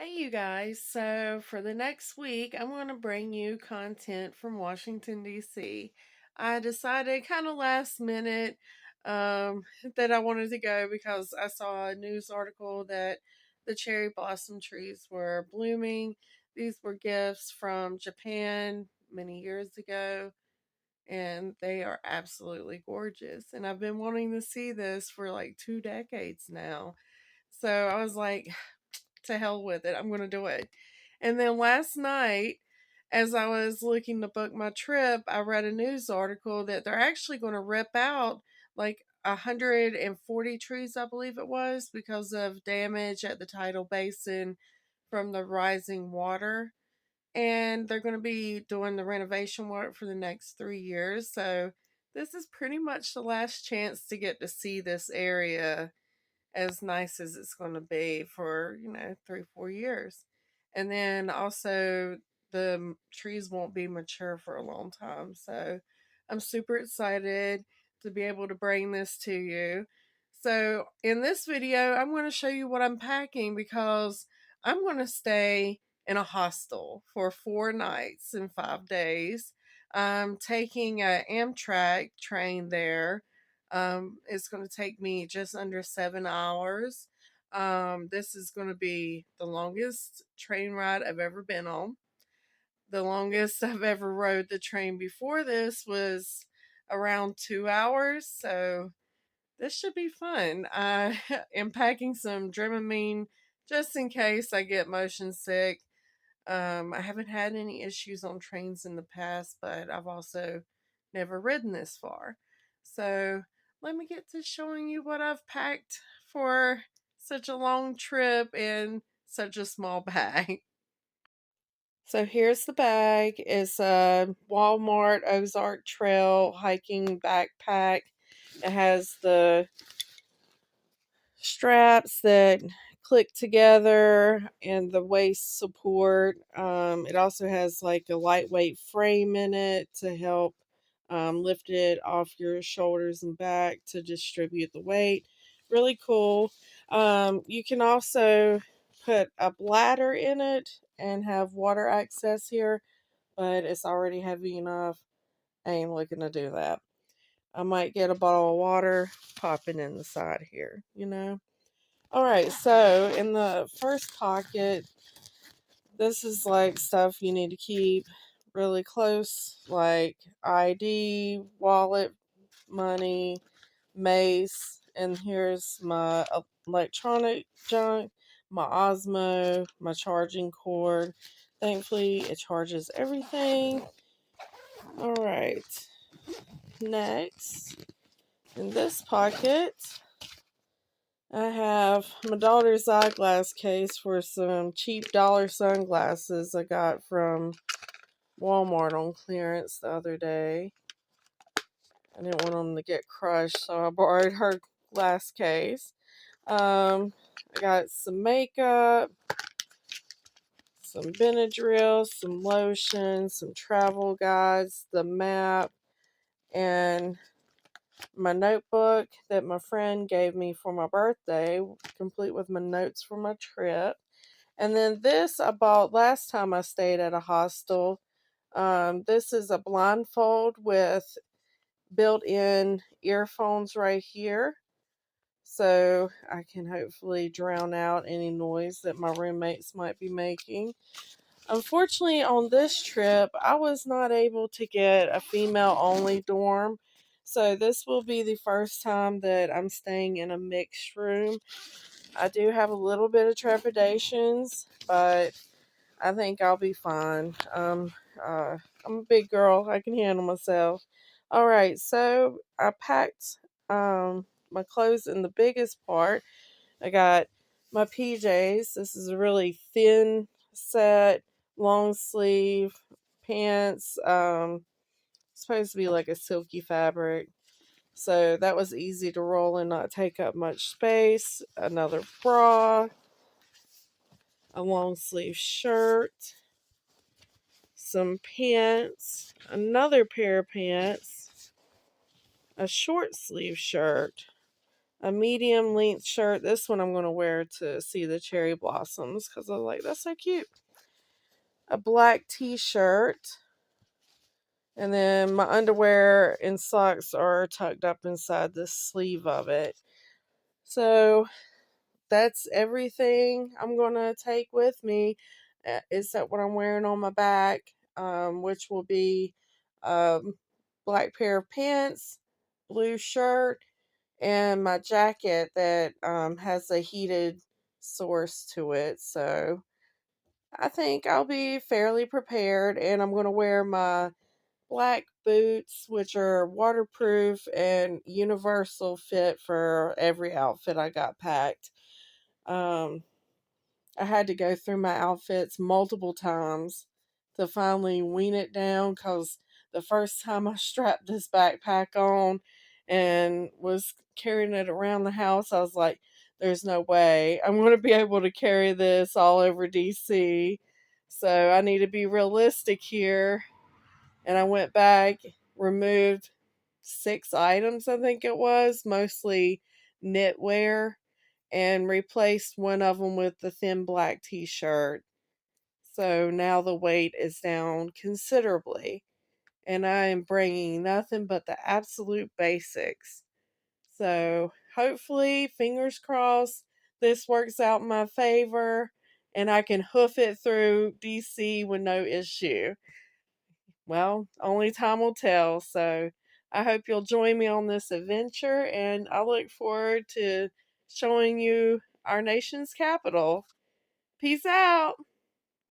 Hey, you guys. So, for the next week, I'm going to bring you content from Washington, D.C. I decided kind of last minute um, that I wanted to go because I saw a news article that the cherry blossom trees were blooming. These were gifts from Japan many years ago, and they are absolutely gorgeous. And I've been wanting to see this for like 2 decades now. So, I was like, to hell with it. I'm going to do it. And then last night, as I was looking to book my trip, I read a news article that they're actually going to rip out like 140 trees, I believe it was, because of damage at the tidal basin from the rising water. And they're going to be doing the renovation work for the next 3 years. So, this is pretty much the last chance to get to see this area as nice as it's going to be for 3 4 years. And then also the trees won't be mature for a long time, so I'm super excited to be able to bring this to you. So in this video, I'm going to show you what I'm packing because I'm going to stay in a hostel for 4 nights and 5 days. I'm taking a Amtrak train there. It's going to take me just under 7 hours. This is going to be the longest train ride I've ever been on. The longest I've ever rode the train before this was around 2 hours. So this should be fun. I am packing some Dramamine just in case I get motion sick. I haven't had any issues on trains in the past, but I've also never ridden this far. So let me get to showing you what I've packed for such a long trip in such a small bag. So here's the bag. It's a Walmart Ozark Trail hiking backpack. It has the straps that click together and the waist support. It also has like a lightweight frame in it to help lift it off your shoulders and back to distribute the weight. Really cool. You can also put a bladder in it and have water access here, but it's already heavy enough. I ain't looking to do that. I might get a bottle of water, pop it in the side here. All right, so in the first pocket, this is like stuff you need to keep really close, like ID, wallet, money, mace, and here's my electronic junk, my Osmo, my charging cord. Thankfully, it charges everything. All right, next, in this pocket, I have my daughter's eyeglass case for some cheap dollar sunglasses I got from Walmart on clearance the other day. I didn't want them to get crushed, so I borrowed her glass case. I got some makeup, some Benadryl, some lotion, some travel guides, the map, and my notebook that my friend gave me for my birthday, complete with my notes for my trip. And then this I bought last time I stayed at a hostel. This is a blindfold with built-in earphones right here. So I can hopefully drown out any noise that my roommates might be making. Unfortunately, on this trip, I was not able to get a female only dorm. So this will be the first time that I'm staying in a mixed room. I do have a little bit of trepidations, but I think I'll be fine. I'm a big girl. I can handle myself. All right, so I packed my clothes in the biggest part. I got my PJs. This is a really thin set, long sleeve pants. Supposed to be like a silky fabric. So that was easy to roll and not take up much space. Another bra, a long sleeve shirt, some pants, another pair of pants, a short sleeve shirt, a medium length shirt. This one I'm going to wear to see the cherry blossoms because I was like, that's so cute. A black t-shirt. And then my underwear and socks are tucked up inside the sleeve of it. So that's everything I'm going to take with me, except what I'm wearing on my back, which will be black pair of pants, blue shirt, and my jacket that has a heated source to it. So I think I'll be fairly prepared, and I'm going to wear my black boots, which are waterproof and universal fit for every outfit I got packed. Um, I had to go through my outfits multiple times to finally wean it down because the first time I strapped this backpack on and was carrying it around the house, I was like, there's no way I'm going to be able to carry this all over DC. So I need to be realistic here. And I went back, removed 6 items, I think it was, mostly knitwear, and replaced one of them with the thin black t shirt. So now the weight is down considerably, and I am bringing nothing but the absolute basics. So hopefully, fingers crossed, this works out in my favor and I can hoof it through DC with no issue. Well, only time will tell. So I hope you'll join me on this adventure, and I look forward to showing you our nation's capital. Peace out.